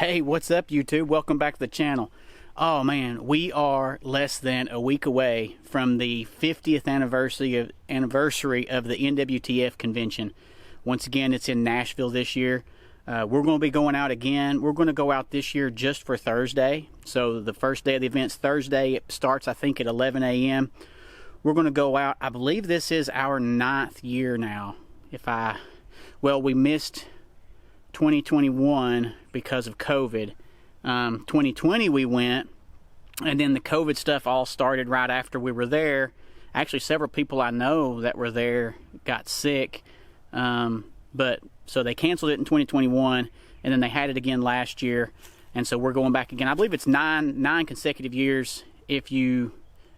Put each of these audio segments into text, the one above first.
Hey, what's up, YouTube? Welcome back to the channel. Oh man, we are less than a week away from the 50th anniversary of the NWTF convention. Once again, it's in Nashville this year. We're going to be going out again. We're going to go out this year just for Thursday. So the first day of the event's Thursday. It starts, I think, at 11 a.m. We're going to go out. I believe this is our 9th year now. We missed 2021 because of COVID. 2020 we went, and then the COVID stuff all started right after we were there. Actually, several people I know that were there got sick, so they canceled it in 2021, and then they had it again last year, and so we're going back again. I believe it's nine consecutive years if you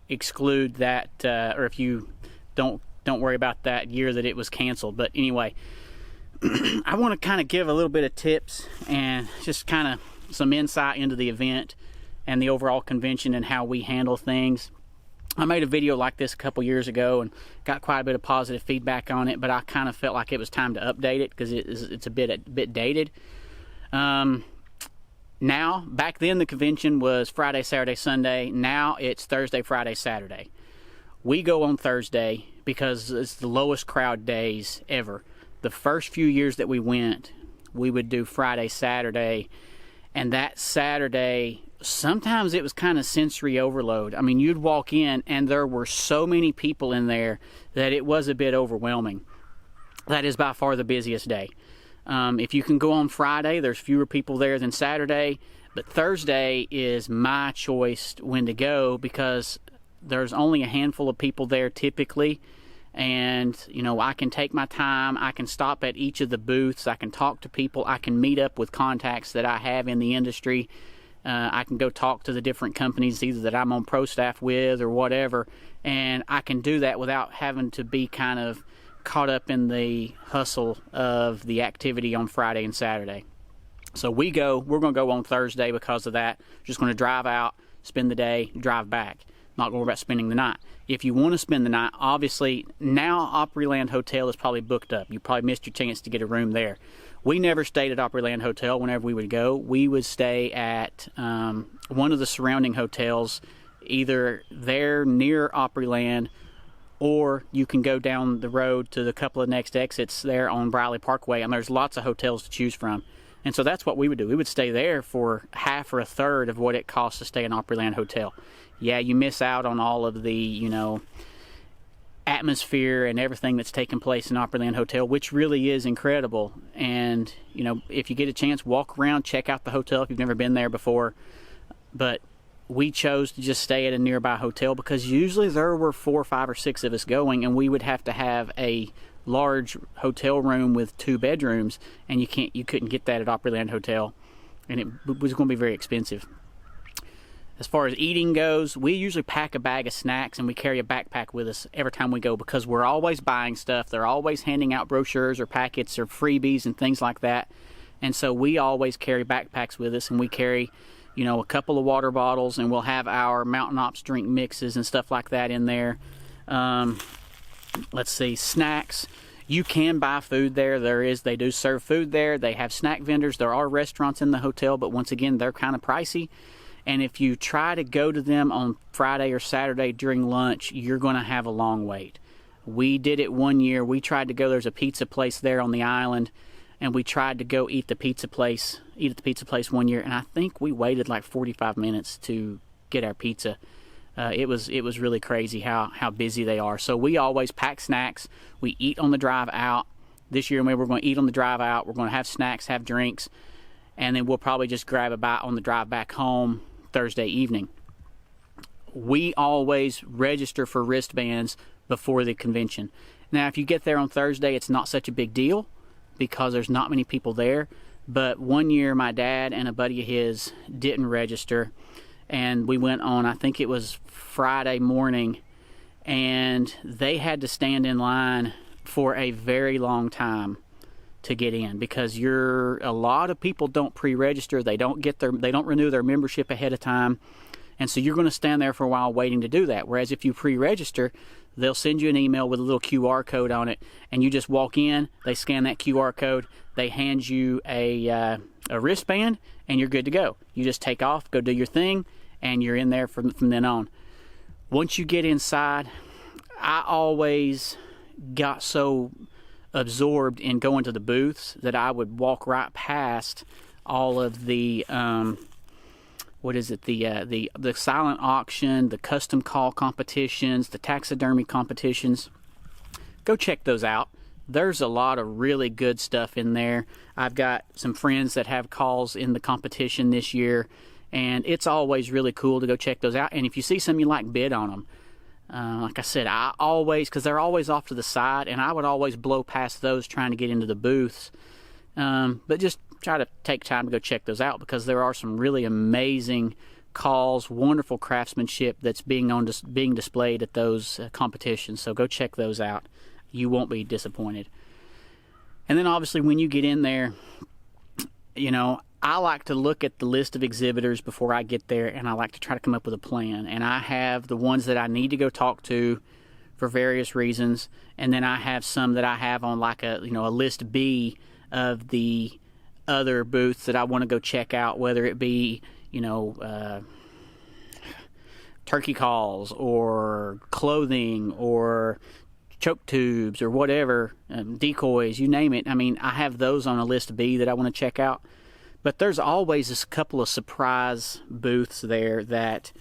exclude that, or if you don't worry about that year that it was canceled. But anyway, I want to kind of give a little bit of tips and just kind of some insight into the event and the overall convention and how we handle things. I made a video like this a couple years ago and got quite a bit of positive feedback on it, but I kind of felt like it was time to update it because it's a bit dated. Now, back then the convention was Friday, Saturday, Sunday. Now it's Thursday, Friday, Saturday. We go on Thursday because it's the lowest crowd days ever. The first few years that we went, we would do Friday, Saturday, and that Saturday, sometimes it was kind of sensory overload. I mean, you'd walk in and there were so many people in there that it was a bit overwhelming. That is by far the busiest day. If you can go on Friday, there's fewer people there than Saturday, but Thursday is my choice when to go because there's only a handful of people there typically. And I can take my time. I can stop at each of the booths. I can talk to people. I can meet up with contacts that I have in the industry. I can go talk to the different companies either that I'm on pro staff with or whatever, and I can do that without having to be kind of caught up in the hustle of the activity on Friday and Saturday. So we're going to go on Thursday because of that. Just going to drive out, spend the day, drive back. Not going to worry about spending the night. If you want to spend the night, obviously, now Opryland Hotel is probably booked up. You probably missed your chance to get a room there. We never stayed at Opryland Hotel whenever we would go. We would stay at one of the surrounding hotels, either there near Opryland, or you can go down the road to the couple of next exits there on Briley Parkway, and there's lots of hotels to choose from. And so that's what we would do. We would stay there for half or a third of what it costs to stay in Opryland Hotel. Yeah, you miss out on all of the, atmosphere and everything that's taking place in Opryland Hotel, which really is incredible. And, if you get a chance, walk around, check out the hotel if you've never been there before. But we chose to just stay at a nearby hotel because usually there were 4, 5, or 6 of us going, and we would have to have a large hotel room with 2 bedrooms, and you couldn't get that at Opryland Hotel, and it was going to be very expensive. As far as eating goes, we usually pack a bag of snacks and we carry a backpack with us every time we go because we're always buying stuff. They're always handing out brochures or packets or freebies and things like that. And so we always carry backpacks with us, and we carry, a couple of water bottles, and we'll have our Mountain Ops drink mixes and stuff like that in there. Let's see, snacks. You can buy food there. They do serve food there. They have snack vendors. There are restaurants in the hotel, but once again, they're kind of pricey. And if you try to go to them on Friday or Saturday during lunch, you're going to have a long wait. We did it one year. We tried to go, there's a pizza place there on the island, and we tried to go eat at the pizza place one year, and I think we waited like 45 minutes to get our pizza. It was really crazy how busy they are. So we always pack snacks. We eat on the drive out. This year we're going to eat on the drive out. We're going to have snacks, have drinks, and then we'll probably just grab a bite on the drive back home Thursday evening. We always register for wristbands before the convention. Now, if you get there on Thursday, it's not such a big deal because there's not many people there. But one year, my dad and a buddy of his didn't register, and we went on, I think it was Friday morning, and they had to stand in line for a very long time to get in because a lot of people don't pre-register. They don't renew their membership ahead of time, and so you're going to stand there for a while waiting to do that. Whereas if you pre-register, they'll send you an email with a little QR code on it, and you just walk in, they scan that QR code, they hand you a wristband, and you're good to go. You just take off, go do your thing, and you're in there from then on. Once you get inside, I always got so absorbed in going to the booths that I would walk right past all of the the silent auction, the custom call competitions, the taxidermy competitions. Go check those out. There's a lot of really good stuff in there. I've got some friends that have calls in the competition this year, and it's always really cool to go check those out. And if you see some you like, bid on them. Like I said, I always, because they're always off to the side, and I would always blow past those trying to get into the booths. But just try to take time to go check those out, because there are some really amazing calls, wonderful craftsmanship that's being displayed at those competitions. So go check those out. You won't be disappointed. And then obviously when you get in there, you know, I like to look at the list of exhibitors before I get there, and I like to try to come up with a plan. And I have the ones that I need to go talk to for various reasons, and then I have some that I have on like a list B of the other booths that I want to go check out, whether it be turkey calls or clothing or choke tubes or whatever, decoys, you name it. I mean, I have those on a list B that I want to check out. But there's always a couple of surprise booths there that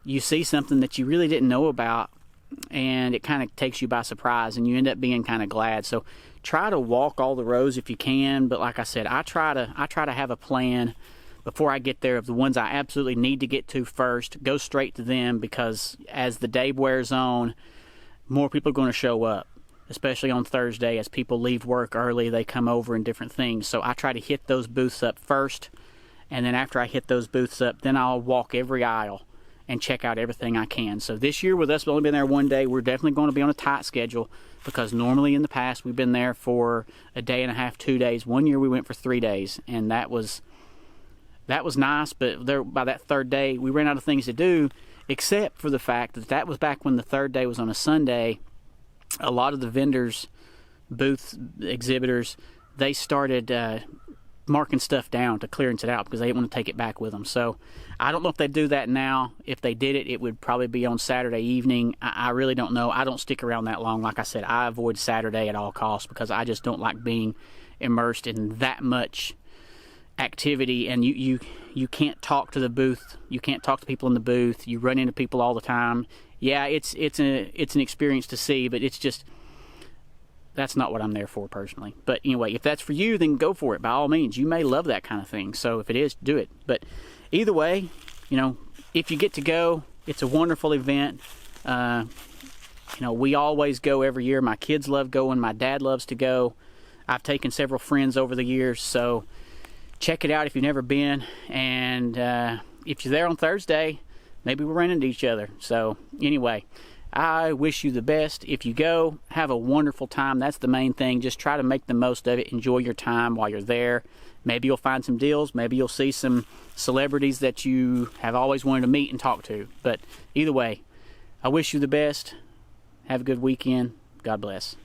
you see something that you really didn't know about, and it kind of takes you by surprise, and you end up being kind of glad. So try to walk all the rows if you can. But like I said, I try to have a plan before I get there of the ones I absolutely need to get to first. Go straight to them, because as the day wears on, more people are going to show up. Especially on Thursday, as people leave work early, they come over and different things. So I try to hit those booths up first, and then after I hit those booths up, then I'll walk every aisle and check out everything I can. So this year, with us only been there one day, we're definitely going to be on a tight schedule, because normally in the past we've been there for a day and a half, 2 days. One year we went for 3 days, and that was nice. But by that third day, we ran out of things to do, except for the fact that was back when the third day was on a Sunday. A lot of the vendors, booth exhibitors, they started marking stuff down to clearance it out, because they didn't want to take it back with them. So I don't know if they do that now. If they did it, it would probably be on Saturday evening. I really don't know. I don't stick around that long. Like I said, I avoid Saturday at all costs, because I just don't like being immersed in that much activity. And you can't talk to the booth. You can't talk to people in the booth. You run into people all the time. Yeah, it's an experience to see, but it's just, that's not what I'm there for personally. But anyway, if that's for you, then go for it. By all means, you may love that kind of thing. So if it is, do it. But either way, if you get to go, it's a wonderful event. We always go every year. My kids love going. My dad loves to go. I've taken several friends over the years. So check it out if you've never been. And if you're there on Thursday, maybe we'll run into each other. So anyway, I wish you the best. If you go, have a wonderful time. That's the main thing. Just try to make the most of it. Enjoy your time while you're there. Maybe you'll find some deals. Maybe you'll see some celebrities that you have always wanted to meet and talk to. But either way, I wish you the best. Have a good weekend. God bless.